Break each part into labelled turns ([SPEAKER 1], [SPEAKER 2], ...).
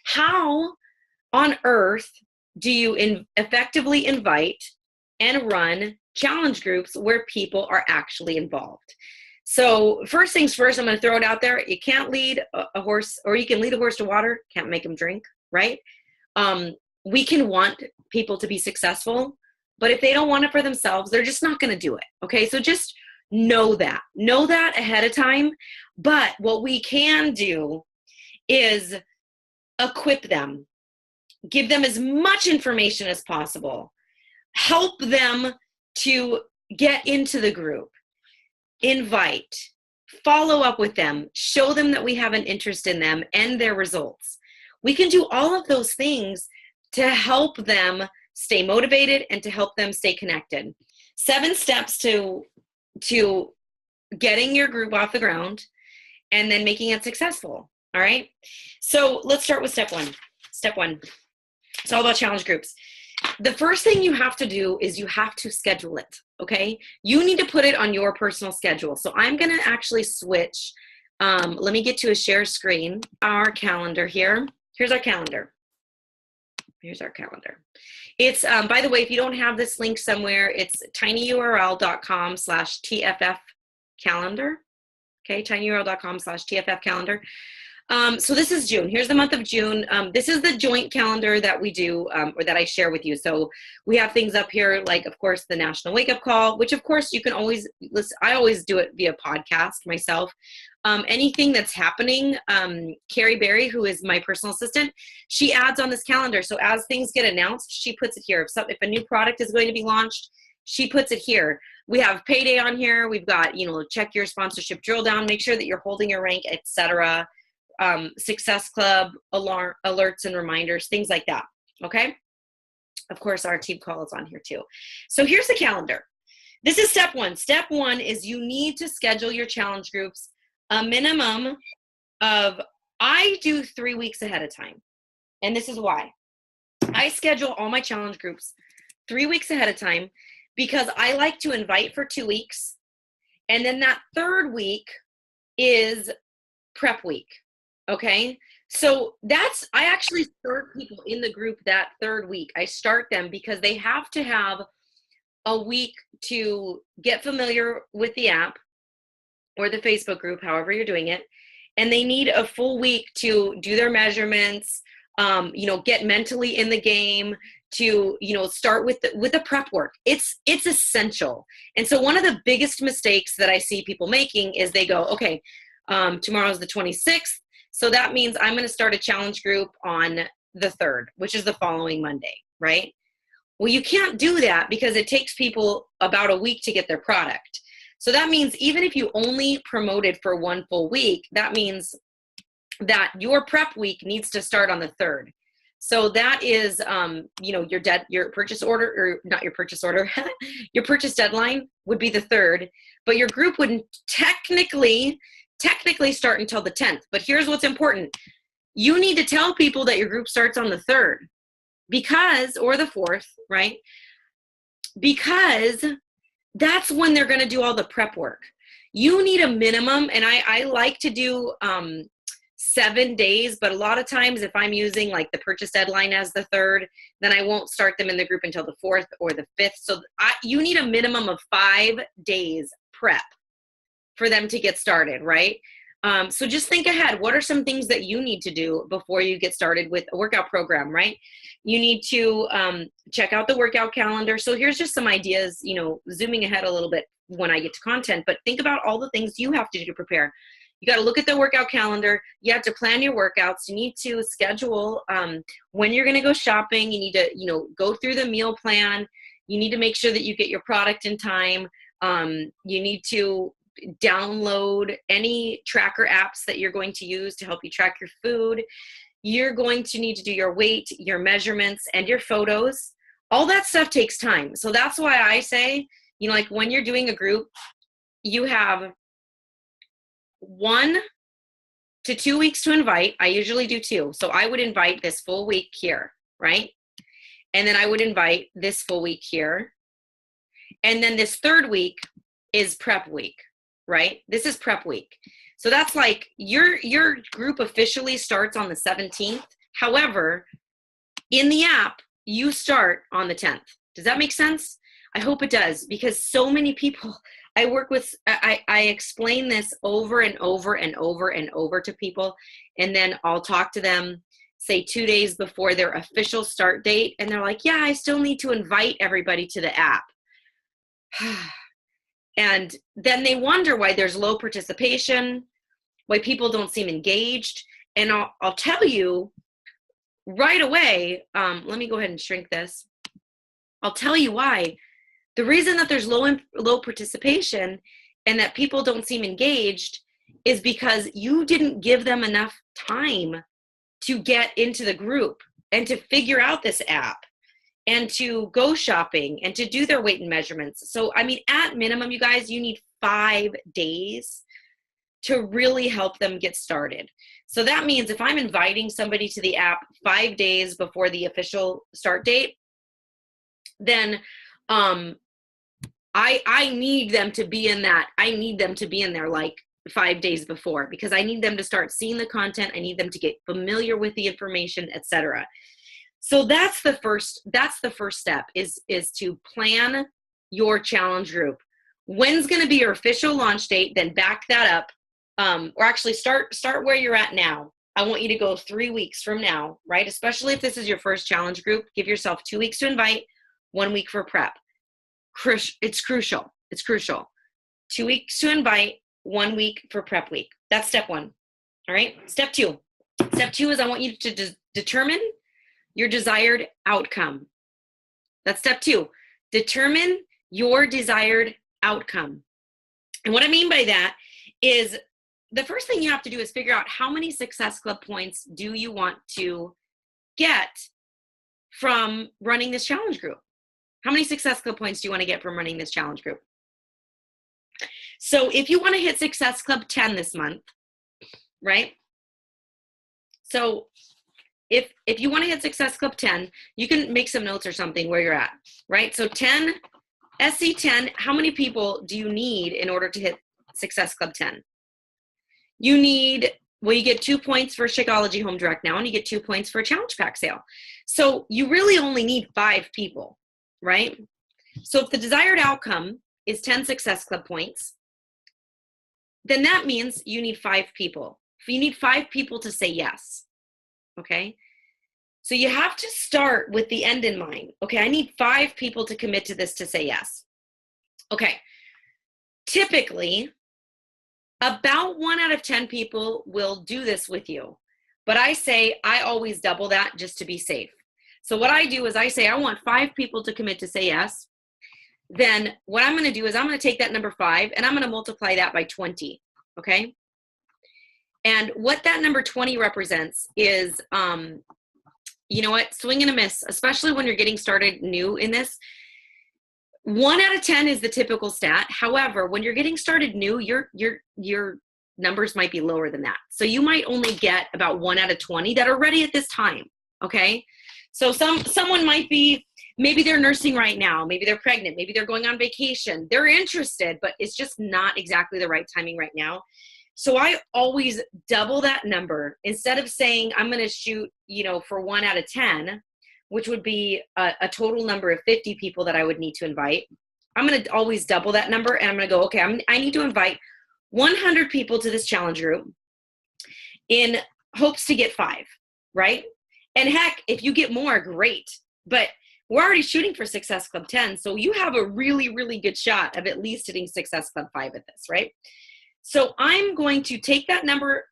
[SPEAKER 1] How on earth do you effectively invite and run challenge groups where people are actually involved? So first things first, I'm going to throw it out there. You can't lead a horse, or you can lead a horse to water, can't make them drink, right? We can want people to be successful, but if they don't want it for themselves, they're just not going to do it. Okay. So just know that ahead of time. But what we can do is equip them, give them as much information as possible, help them to get into the group, invite, follow up with them, show them that we have an interest in them and their results. We can do all of those things to help them stay motivated and to help them stay connected. 7 steps to getting your group off the ground and then making it successful. All right. So let's start with step one. Step one. It's all about challenge groups. The first thing you have to do is you have to schedule it. Okay. You need to put it on your personal schedule. So I'm going to actually switch. Let me get to a share screen. Our calendar here. Here's our calendar. Here's our calendar. It's, by the way, if you don't have this link somewhere, it's tinyurl.com/TFF calendar. Okay, tinyurl.com/TFF calendar. So this is June. Here's the month of June. This is the joint calendar that we do, or that I share with you. So we have things up here like, of course, the National Wake Up Call, which of course you can always listen. I always do it via podcast myself. Anything that's happening, Carrie Berry, who is my personal assistant, she adds on this calendar. So as things get announced, she puts it here. If a new product is going to be launched, she puts it here. We have payday on here. We've got, check your sponsorship drill down, make sure that you're holding your rank, etc. Success Club, alerts and reminders, things like that. Okay. Of course, our team call is on here too. So here's the calendar. This is step one. Step one is you need to schedule your challenge groups a minimum of, I do 3 weeks ahead of time. And this is why. I schedule all my challenge groups 3 weeks ahead of time because I like to invite for 2 weeks. And then that third week is prep week. Okay. So I actually start people in the group that third week. I start them because they have to have a week to get familiar with the app or the Facebook group, however you're doing it. And they need a full week to do their measurements, get mentally in the game, to, start with the prep work. It's essential. And so one of the biggest mistakes that I see people making is they go, okay, tomorrow's the 26th. So that means I'm going to start a challenge group on the 3rd, which is the following Monday, right? Well, you can't do that because it takes people about a week to get their product. So that means even if you only promoted for 1 full week, that means that your prep week needs to start on the 3rd. So that is, your purchase order, or not your purchase order, your purchase deadline would be the 3rd, but your group wouldn't technically start until the 10th. But here's what's important. You need to tell people that your group starts on the 3rd or the 4th, right? Because that's when they're going to do all the prep work. You need a minimum, and I like to do 7 days, but a lot of times if I'm using like the purchase deadline as the 3rd, then I won't start them in the group until the 4th or the 5th. So you need a minimum of 5 days prep for them to get started, right? So just think ahead. What are some things that you need to do before you get started with a workout program, right? You need to check out the workout calendar. So here's just some ideas, zooming ahead a little bit when I get to content, but think about all the things you have to do to prepare. You got to look at the workout calendar. You have to plan your workouts. You need to schedule when you're going to go shopping. You need to, go through the meal plan. You need to make sure that you get your product in time. You need to download any tracker apps that you're going to use to help you track your food. You're going to need to do your weight, your measurements, and your photos. All that stuff takes time. So that's why I say, like when you're doing a group, you have 1 to 2 weeks to invite. I usually do 2. So I would invite this full week here, right? And then I would invite this full week here. And then this 3rd week is prep week, right? This is prep week. So that's like your group officially starts on the 17th. However, in the app, you start on the 10th. Does that make sense? I hope it does, because so many people I work with, I explain this over and over and over and over to people, and then I'll talk to them, say 2 days before their official start date, and they're like, yeah, I still need to invite everybody to the app. And then they wonder why there's low participation, why people don't seem engaged. And I'll tell you right away, let me go ahead and shrink this. I'll tell you why. The reason that there's low participation and that people don't seem engaged is because you didn't give them enough time to get into the group and to figure out this app and to go shopping and to do their weight and measurements. So, I mean, at minimum, you guys, you need 5 days to really help them get started. So that means if I'm inviting somebody to the app 5 days before the official start date, then I need them to be in that. I need them to be in there like 5 days before, because I need them to start seeing the content. I need them to get familiar with the information, etc. So that's the first step is to plan your challenge group. When's going to be your official launch date? Then back that up, or actually start where you're at now. I want you to go 3 weeks from now, right? Especially if this is your first challenge group. Give yourself 2 weeks to invite, 1 week for prep. It's crucial. It's crucial. 2 weeks to invite, 1 week for prep week. That's step 1. All right. Step 2. Step 2 is I want you to determine your desired outcome. That's step 2. Determine your desired outcome. And what I mean by that is the first thing you have to do is figure out how many Success Club points do you want to get from running this challenge group? How many Success Club points do you want to get from running this challenge group? So if you want to hit Success Club 10 this month, right? So if you want to hit Success Club 10, you can make some notes or something where you're at, right? So 10, SC10, how many people do you need in order to hit Success Club 10? You need, well, you get 2 points for Shakeology Home Direct now, and you get 2 points for a challenge pack sale. So you really only need 5 people, right? So if the desired outcome is 10 Success Club points, then that means you need 5 people. You need 5 people to say yes, okay? So you have to start with the end in mind. Okay, I need 5 people to commit to this to say yes. Okay, typically, about 1 out of 10 people will do this with you. But I say I always double that just to be safe. So what I do is I say I want 5 people to commit to say yes. Then what I'm going to do is I'm going to take that number 5 and I'm going to multiply that by 20, okay? And what that number 20 represents is, you know what, swing and a miss, especially when you're getting started new in this. 1 out of 10 is the typical stat. However, when you're getting started new, your numbers might be lower than that. So you might only get about 1 out of 20 that are ready at this time, okay? So someone might be, maybe they're nursing right now, maybe they're pregnant, maybe they're going on vacation. They're interested, but it's just not exactly the right timing right now. So I always double that number. Instead of saying I'm going to shoot, you know, for 1 out of 10, which would be a total number of 50 people that I would need to invite, I'm going to always double that number, and I'm going to go, okay, I need to invite 100 people to this challenge group in hopes to get 5, right? And heck, if you get more, great. But we're already shooting for Success Club 10, so you have a really, really good shot of at least hitting Success Club 5 at this, right? So I'm going to take that number.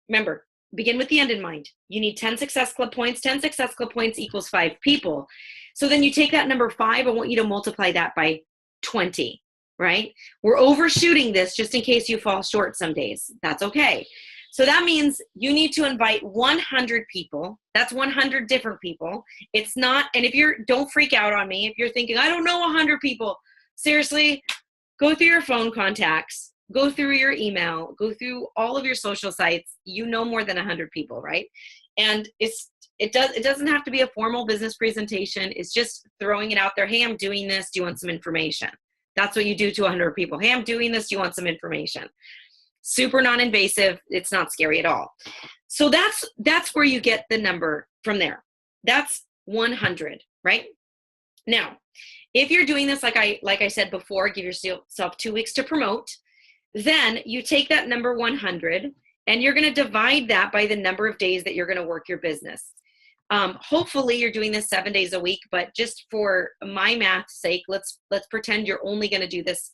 [SPEAKER 1] Remember, begin with the end in mind. You need 10 Success Club points. 10 Success Club points equals 5 people. So then you take that number 5. I want you to multiply that by 20, right? We're overshooting this just in case you fall short some days. That's okay. So that means you need to invite 100 people. That's 100 different people. It's not, and if you're, don't freak out on me. If you're thinking, I don't know 100 people. Seriously, go through your phone contacts. Go through your email, go through all of your social sites. You know more than 100 people, right? And it doesn't have to be a formal business presentation. It's just throwing it out there. Hey, I'm doing this. Do you want some information? That's what you do to 100 people. Hey, I'm doing this. Do you want some information? super non-invasive. It's not scary at all. So that's where you get the number from there. That's 100, right? Now, if you're doing this, like I said before, give yourself 2 weeks to promote, then you take that number 100 and you're going to divide that by the number of days that you're going to work your business. Hopefully you're doing this 7 days a week, but just for my math's sake, let's pretend you're only going to do this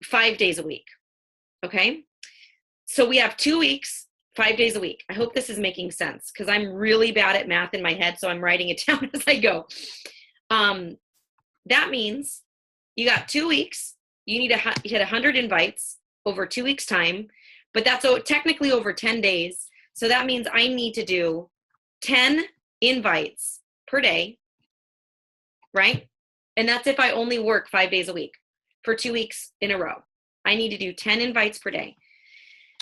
[SPEAKER 1] 5 days a week. Okay. So we have 2 weeks, 5 days a week. I hope this is making sense because I'm really bad at math in my head. So I'm writing it down as I go. That means you got 2 weeks. You need to hit 100 invites over 2 weeks time, but that's technically over 10 days. So that means I need to do 10 invites per day, right? And that's if I only work 5 days a week for 2 weeks in a row. I need to do 10 invites per day.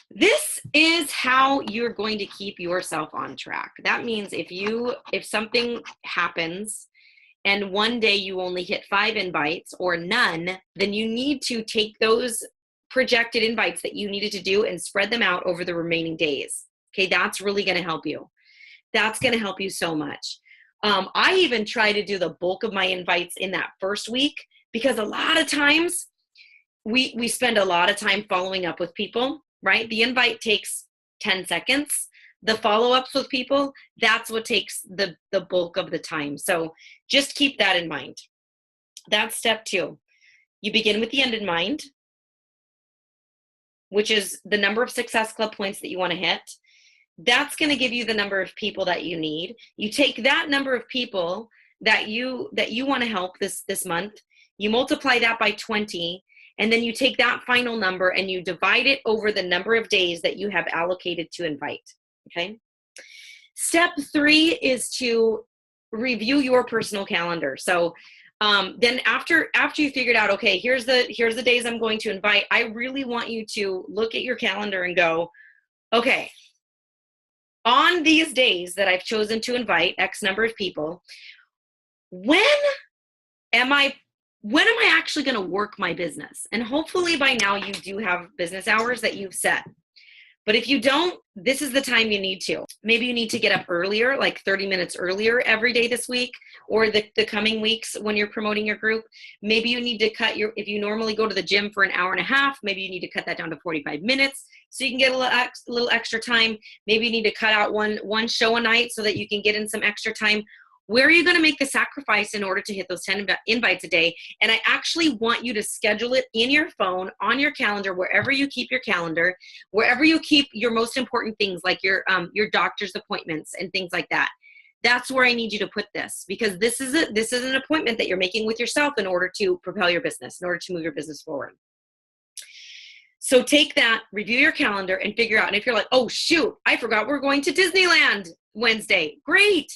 [SPEAKER 1] This is how you're going to keep yourself on track. That means if something happens and one day you only hit 5 invites or none, then you need to take those projected invites that you needed to do and spread them out over the remaining days. Okay, that's really going to help you. That's going to help you so much. I even try to do the bulk of my invites in that first week because a lot of times we spend a lot of time following up with people, right? The invite takes 10 seconds. The follow-ups with people, that's what takes the bulk of the time. So just keep that in mind. That's step 2. You begin with the end in mind, which is the number of Success Club points that you want to hit. That's going to give you the number of people that you need. You take that number of people that you want to help this month, you multiply that by 20, and then you take that final number and you divide it over the number of days that you have allocated to invite. Okay. Step 3 is to review your personal calendar. So then after you figured out, okay, here's the days I'm going to invite, I really want you to look at your calendar and go, okay, on these days that I've chosen to invite X number of people, when am I actually going to work my business? And hopefully by now you do have business hours that you've set. But if you don't, this is the time you need to. Maybe you need to get up earlier, like 30 minutes earlier every day this week, or the coming weeks when you're promoting your group. Maybe you need to if you normally go to the gym for an hour and a half, maybe you need to cut that down to 45 minutes so you can get a little extra time. Maybe you need to cut out one show a night so that you can get in some extra time. Where are you going to make the sacrifice in order to hit those 10 invites a day? And I actually want you to schedule it in your phone, on your calendar, wherever you keep your calendar, wherever you keep your most important things like your doctor's appointments and things like that. That's where I need you to put this, because this is an appointment that you're making with yourself in order to propel your business, in order to move your business forward. So take that, review your calendar, and figure out. And if you're like, oh shoot, I forgot we're going to Disneyland Wednesday. Great.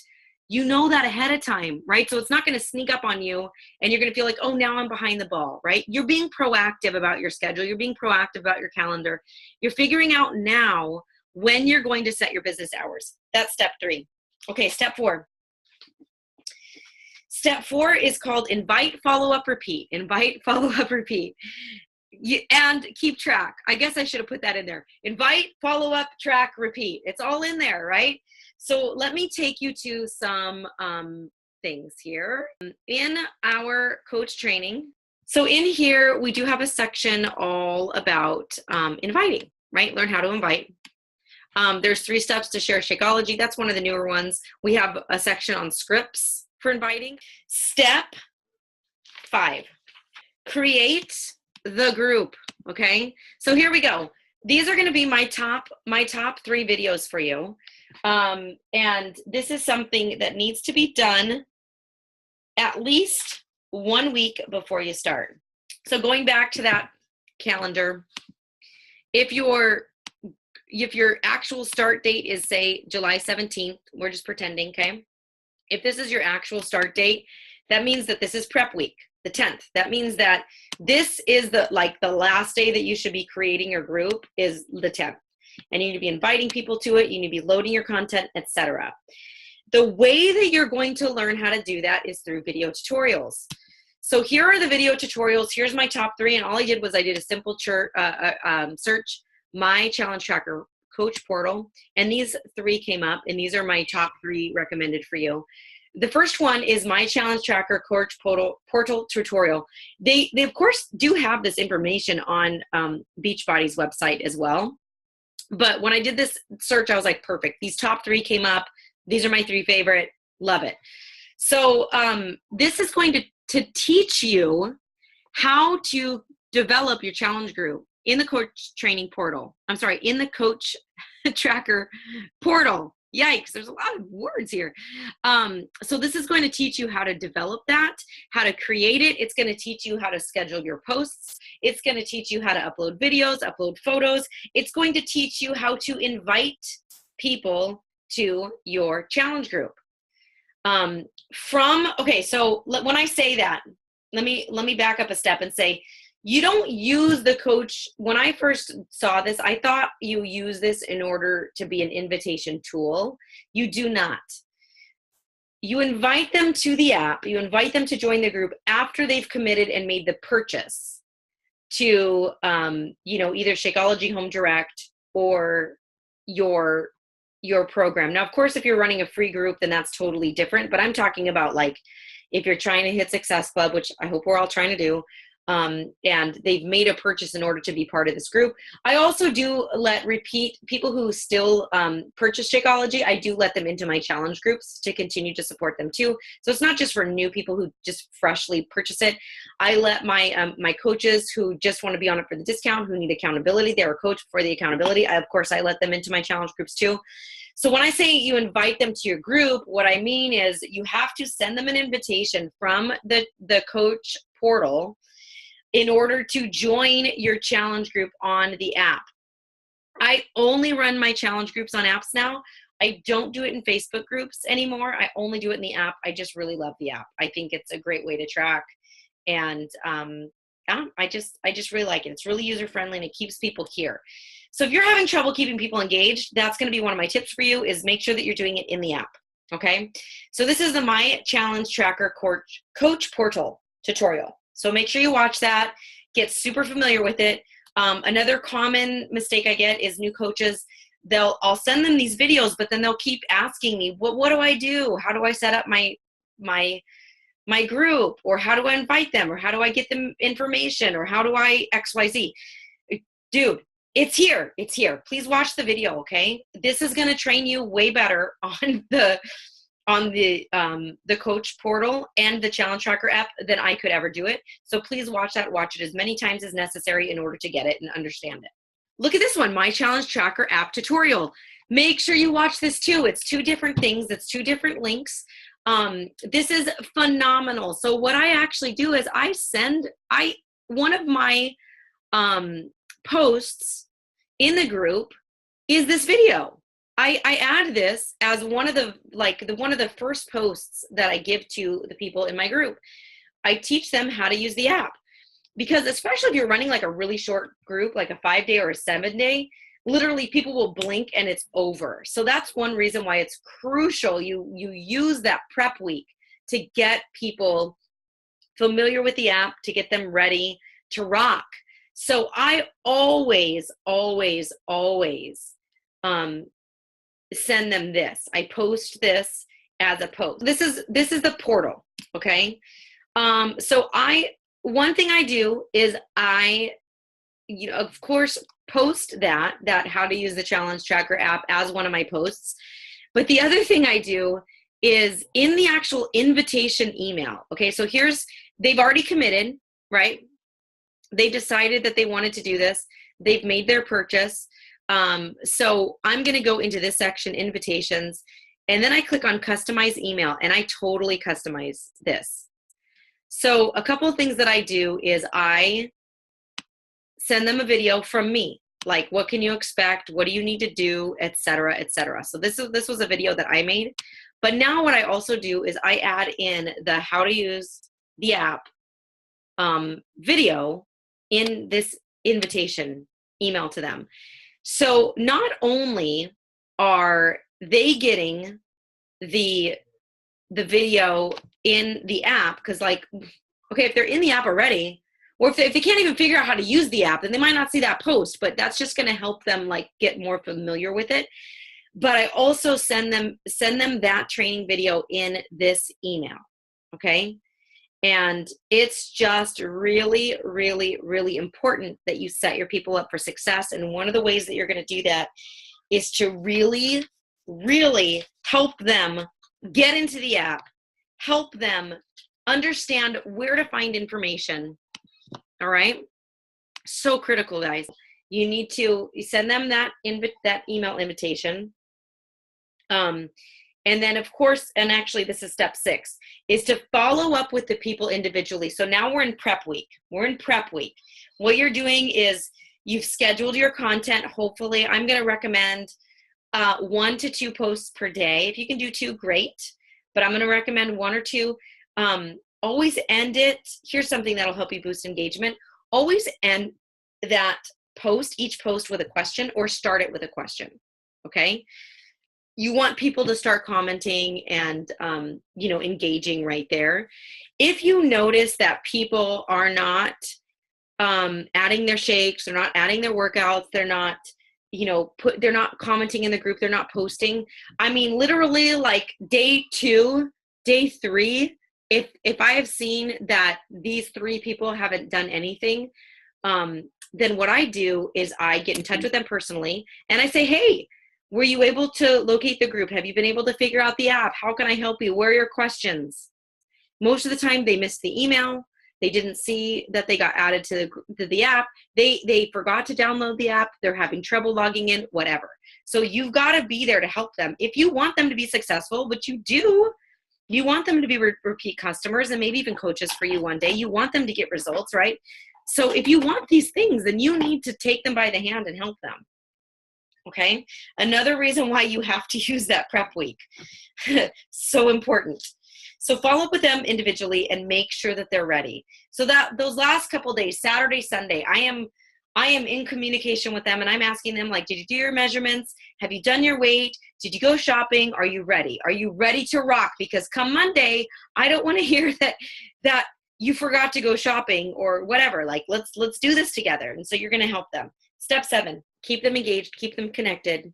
[SPEAKER 1] You know that ahead of time, right? So it's not going to sneak up on you and you're going to feel like, oh, now I'm behind the ball, right? You're being proactive about your schedule. You're being proactive about your calendar. You're figuring out now when you're going to set your business hours. That's step 3. Okay, step 4. Step 4 is called invite, follow up, repeat. Invite, follow up, repeat. And keep track. I guess I should have put that in there. Invite, follow up, track, repeat. It's all in there, right? So let me take you to some things here in our coach training. So in here, we do have a section all about inviting, right? Learn how to invite. There's 3 steps to share Shakeology. That's one of the newer ones. We have a section on scripts for inviting. Step 5, create the group. Okay. So here we go. These are going to be my top 3 videos for you. And this is something that needs to be done at least 1 week before you start. So going back to that calendar, if your actual start date is, say, July 17th, we're just pretending, okay? If this is your actual start date, that means that this is prep week, the 10th. That means that this is the last day that you should be creating your group is the 10th. And you need to be inviting people to it. You need to be loading your content, etc. The way that you're going to learn how to do that is through video tutorials. So here are the video tutorials. Here's my top 3. And all I did was I did a simple search My Challenge Tracker, Coach Portal, and these 3 came up, and these are my top 3 recommended for you. The first one is My Challenge Tracker Coach Portal tutorial. They of course do have this information on Beachbody's website as well. But when I did this search, I was like, perfect. These top 3 came up. These are my 3 favorite. Love it. So this is going to teach you how to develop your challenge group in the coach training portal. I'm sorry, in the coach tracker portal. Yikes, there's a lot of words here. So this is going to teach you how to develop that, how to create it. It's going to teach you how to schedule your posts. It's going to teach you how to upload videos, upload photos. It's going to teach you how to invite people to your challenge group. Okay, so when I say that, let me back up a step and say, you don't use the coach. When I first saw this, I thought you use this in order to be an invitation tool. You do not. You invite them to the app. You invite them to join the group after they've committed and made the purchase to, either Shakeology Home Direct or your program. Now, of course, if you're running a free group, then that's totally different. But I'm talking about like if you're trying to hit Success Club, which I hope we're all trying to do, and they've made a purchase in order to be part of this group. I also do let repeat people who still purchase Shakeology. I do let them into my challenge groups to continue to support them too. So it's not just for new people who just freshly purchase it. I let my my coaches who just want to be on it for the discount, who need accountability, they're a coach for the accountability. Of course, I let them into my challenge groups too. So when I say you invite them to your group, what I mean is you have to send them an invitation from the coach portal in order to join your challenge group on the app. I only run my challenge groups on apps now. I don't do it in Facebook groups anymore. I only do it in the app. I just really love the app. I think it's a great way to track. And I just really like it. It's really user-friendly and it keeps people here. So if you're having trouble keeping people engaged, that's going to be one of my tips for you, is make sure that you're doing it in the app. Okay. So this is the My Challenge Tracker Coach Portal tutorial. So make sure you watch that, get super familiar with it. Another common mistake I get is new coaches. I'll send them these videos, but then they'll keep asking me, what do I do? How do I set up my group? Or how do I invite them? Or how do I get them information? Or how do I XYZ? Dude, it's here. It's here. Please watch the video, okay? This is going to train you way better on the coach portal and the challenge tracker app than I could ever do it. So please watch it as many times as necessary in order to get it and understand it. Look at this one, My Challenge Tracker app tutorial. Make sure you watch this too. It's 2 different things. It's 2 different links. This is phenomenal. So what I actually do is one of my posts in the group is this video. I add this as one of the first posts that I give to the people in my group. I teach them how to use the app, because especially if you're running like a really short group, like a 5-day or a 7-day, literally people will blink and it's over. So that's one reason why it's crucial you use that prep week to get people familiar with the app, to get them ready to rock. So I always send them this. I post this as a post. This is the portal, okay? So one thing I do is I of course post that how to use the Challenge Tracker app as one of my posts. But the other thing I do is in the actual invitation email. Okay, so they've already committed, right? They decided that they wanted to do this. They've made their purchase. So I'm going to go into this section, invitations, and then I click on customize email, and I totally customize this. So a couple of things that I do is I send them a video from me, like what can you expect, what do you need to do, etc., etc. So this was a video that I made. But now what I also do is I add in the how to use the app video in this invitation email to them. So not only are they getting the video in the app, because like, okay, if they're in the app already, or if they can't even figure out how to use the app, then they might not see that post, but that's just going to help them like get more familiar with it. But I also send them that training video in this email. Okay. And it's just really, really, really important that you set your people up for success. And one of the ways that you're going to do that is to really, really help them get into the app, help them understand where to find information. All right. So critical, guys. You need to send them that email invitation. And then of course, and actually this is step 6, is to follow up with the people individually. So now we're in prep week. What you're doing is you've scheduled your content. Hopefully, I'm going to recommend 1 to 2 posts per day. If you can do 2, great. But I'm going to recommend 1 or 2. Always end it. Here's something that'll help you boost engagement. Always end that post, each post, with a question, or start it with a question. Okay. You want people to start commenting and, engaging right there. If you notice that people are not adding their shakes, they're not adding their workouts, they're not, they're not commenting in the group, they're not posting. I mean, literally like day 2, day 3, if I have seen that these 3 people haven't done anything, then what I do is I get in touch with them personally and I say, hey, were you able to locate the group? Have you been able to figure out the app? How can I help you? Where are your questions? Most of the time they missed the email. They didn't see that they got added to the app. They forgot to download the app. They're having trouble logging in, whatever. So you've got to be there to help them. If you want them to be successful, which you do, you want them to be repeat customers and maybe even coaches for you one day. You want them to get results, right? So if you want these things, then you need to take them by the hand and help them. Okay. Another reason why you have to use that prep week. So important. So follow up with them individually and make sure that they're ready. So that those last couple days, Saturday, Sunday, I am in communication with them and I'm asking them, like, did you do your measurements? Have you done your weight? Did you go shopping? Are you ready? Are you ready to rock? Because come Monday, I don't want to hear that you forgot to go shopping or whatever. Like, let's do this together. And so you're going to help them. Step 7, keep them engaged, keep them connected.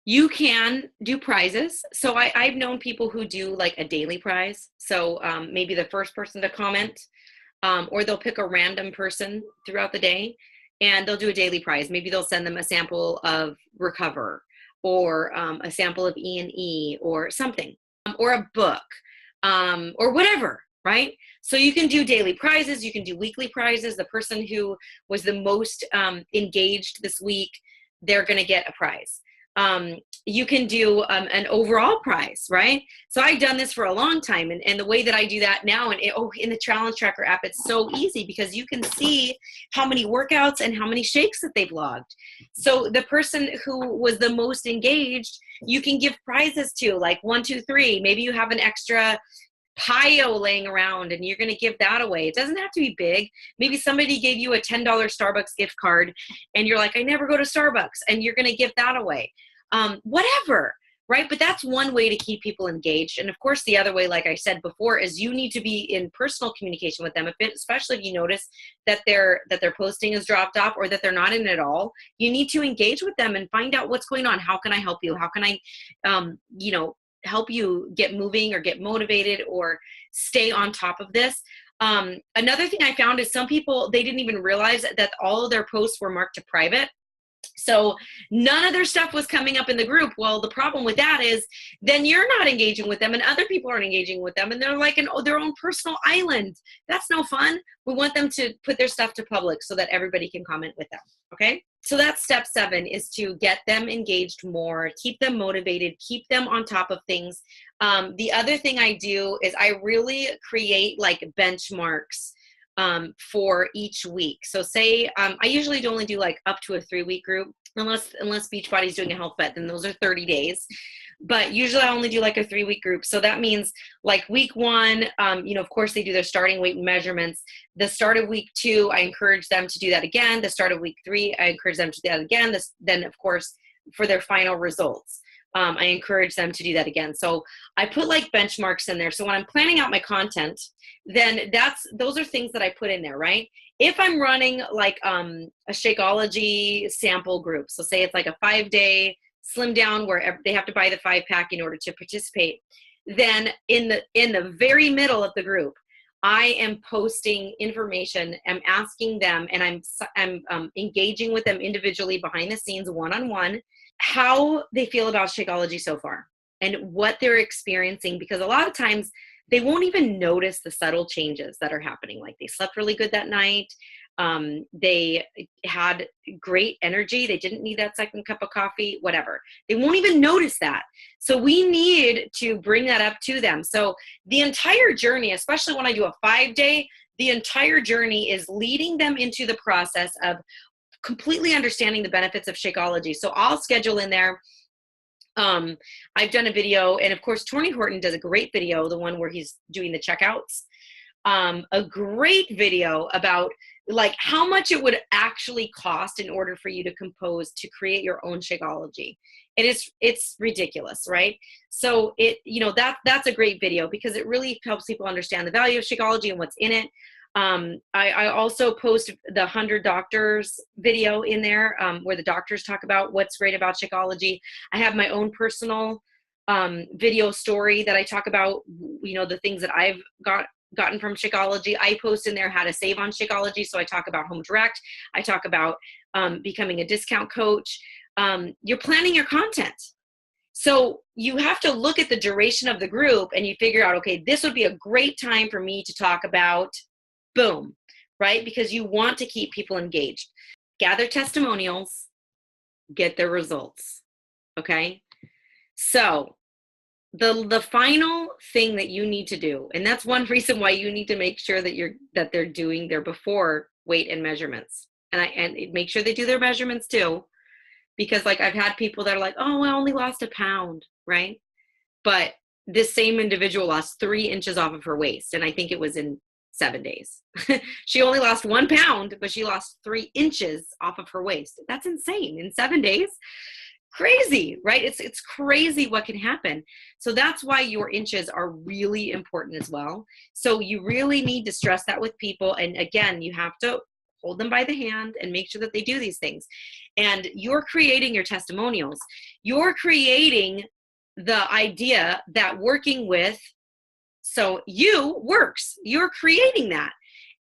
[SPEAKER 1] You can do prizes. So I've known people who do like a daily prize. So maybe the first person to comment, or they'll pick a random person throughout the day and they'll do a daily prize. Maybe they'll send them a sample of Recover or a sample of E&E or something, or a book, or whatever, right? So you can do daily prizes. You can do weekly prizes. The person who was the most engaged this week, they're going to get a prize. You can do an overall prize, right? So I've done this for a long time. And the way that I do that now, in the Challenge Tracker app, it's so easy because you can see how many workouts and how many shakes that they've logged. So the person who was the most engaged, you can give prizes to, like 1, 2, 3. Maybe you have an extra Pio laying around and you're going to give that away. It doesn't have to be big. Maybe somebody gave you a $10 Starbucks gift card and you're like, I never go to Starbucks, and you're going to give that away. Whatever, right? But that's one way to keep people engaged. And of course, the other way, like I said before, is you need to be in personal communication with them. Especially if you notice that their posting has dropped off or that they're not in it at all, you need to engage with them and find out what's going on. How can I help you? How can I, help you get moving or get motivated or stay on top of this? Another thing I found is some people, they didn't even realize that all of their posts were marked to private. So none of their stuff was coming up in the group. Well, the problem with that is then you're not engaging with them and other people aren't engaging with them and they're like their own personal island. That's no fun. We want them to put their stuff to public so that everybody can comment with them. Okay. So that's step 7, is to get them engaged more, keep them motivated, keep them on top of things. The other thing I do is I really create like benchmarks for each week. So say, I usually only do like up to a 3-week group, unless Beachbody's doing a health bet, then those are 30 days. But usually I only do like a 3-week group. So that means like week 1, of course they do their starting weight measurements. The start of week 2, I encourage them to do that again. The start of week 3, I encourage them to do that again. Then of course for their final results. I encourage them to do that again. So I put like benchmarks in there. So when I'm planning out my content, then those are things that I put in there, right? If I'm running like a Shakeology sample group, so say it's like a 5-day slim down where they have to buy the 5-pack in order to participate, then in the very middle of the group, I am posting information. I'm asking them, and I'm engaging with them individually behind the scenes, one-on-one, how they feel about Shakeology so far and what they're experiencing, because a lot of times they won't even notice the subtle changes that are happening. Like they slept really good that night. They had great energy. They didn't need that second cup of coffee, whatever. They won't even notice that. So we need to bring that up to them. So the entire journey, especially when I do a 5-day, the entire journey is leading them into the process of completely understanding the benefits of Shakeology. So I'll schedule in there. I've done a video, and of course, Tony Horton does a great video, the one where he's doing the checkouts. A great video about like how much it would actually cost in order for you to create your own Shakeology. It's ridiculous, right? So that's a great video because it really helps people understand the value of Shakeology and what's in it. I also post the 100 Doctors video in there, where the doctors talk about what's great about Shakeology. I have my own personal video story that I talk about, the things that I've gotten from Shakeology. I post in there how to save on Shakeology. So I talk about Home Direct. I talk about becoming a discount coach. You're planning your content. So you have to look at the duration of the group and you figure out, okay, this would be a great time for me to talk about boom, right? Because you want to keep people engaged. Gather testimonials, get their results, okay? So the final thing that you need to do, and that's one reason why you need to make sure that they're doing their before weight and measurements. And make sure they do their measurements too, because like I've had people that are like, oh, I only lost a pound, right? But this same individual lost 3 inches off of her waist, and I think it was in 7 days. She only lost 1 pound, but she lost 3 inches off of her waist. That's insane. In 7 days? Crazy, right? It's crazy what can happen. So that's why your inches are really important as well. So you really need to stress that with people. And again, you have to hold them by the hand and make sure that they do these things. And you're creating your testimonials. You're creating the idea that working with works. You're creating that.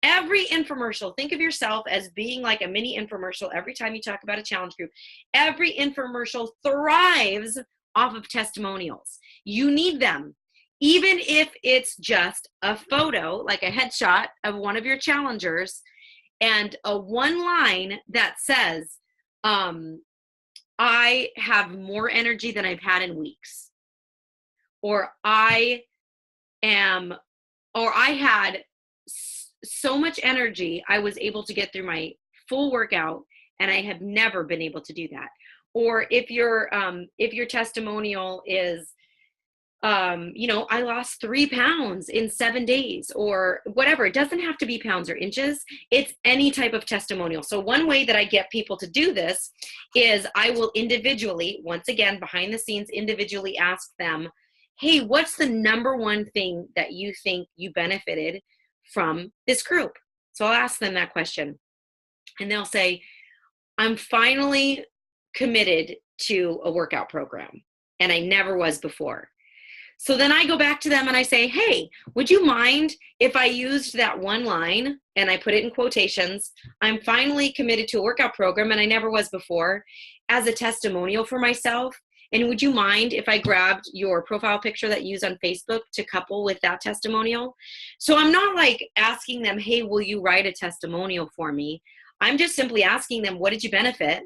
[SPEAKER 1] Every infomercial, think of yourself as being like a mini infomercial every time you talk about a challenge group. Every infomercial thrives off of testimonials. You need them. Even if it's just a photo, like a headshot of one of your challengers, and a one line that says, I have more energy than I've had in weeks. Or I had so much energy, I was able to get through my full workout, and I have never been able to do that. Or if your testimonial is, I lost 3 pounds in 7 days, or whatever. It doesn't have to be pounds or inches. It's any type of testimonial. So one way that I get people to do this is I will individually, once again, behind the scenes, individually ask them, hey, what's the number one thing that you think you benefited from this group? So I'll ask them that question, and they'll say, I'm finally committed to a workout program, and I never was before. So then I go back to them and I say, hey, would you mind if I used that one line and I put it in quotations, I'm finally committed to a workout program and I never was before, as a testimonial for myself? And would you mind if I grabbed your profile picture that you use on Facebook to couple with that testimonial? So I'm not like asking them, hey, will you write a testimonial for me? I'm just simply asking them, what did you benefit?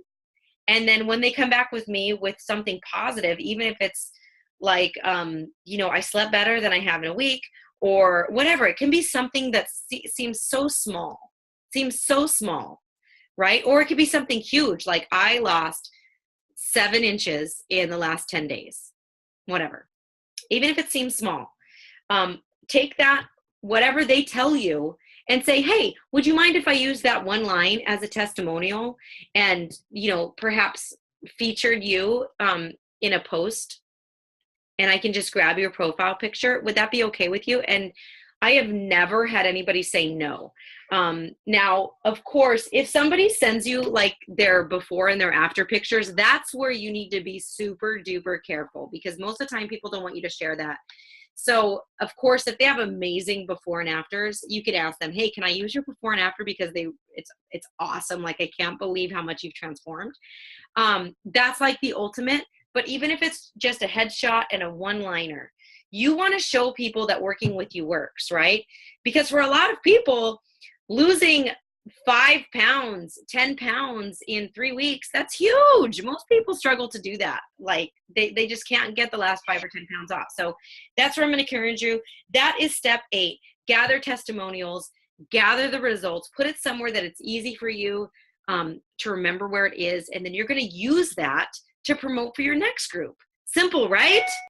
[SPEAKER 1] And then when they come back with me with something positive, even if it's like, I slept better than I have in a week, or whatever, it can be something that seems so small, right? Or it could be something huge, like I lost 7 inches in the last 10 days, whatever. Even if it seems small, take that, whatever they tell you, and say, hey, would you mind if I use that one line as a testimonial and, perhaps featured you in a post and I can just grab your profile picture, would that be okay with you? And I have never had anybody say no. Now, of course, if somebody sends you like their before and their after pictures, that's where you need to be super duper careful, because most of the time people don't want you to share that. So of course, if they have amazing before and afters, you could ask them, hey, can I use your before and after? Because it's awesome. Like, I can't believe how much you've transformed. That's like the ultimate. But even if it's just a headshot and a one-liner, you want to show people that working with you works, right? Because for a lot of people, losing 5 pounds, 10 pounds in 3 weeks, that's huge. Most people struggle to do that. Like, they just can't get the last 5 or 10 pounds off. So that's where I'm going to encourage you. That is step 8. Gather testimonials, gather the results, put it somewhere that it's easy for you to remember where it is. And then you're going to use that to promote for your next group. Simple, right?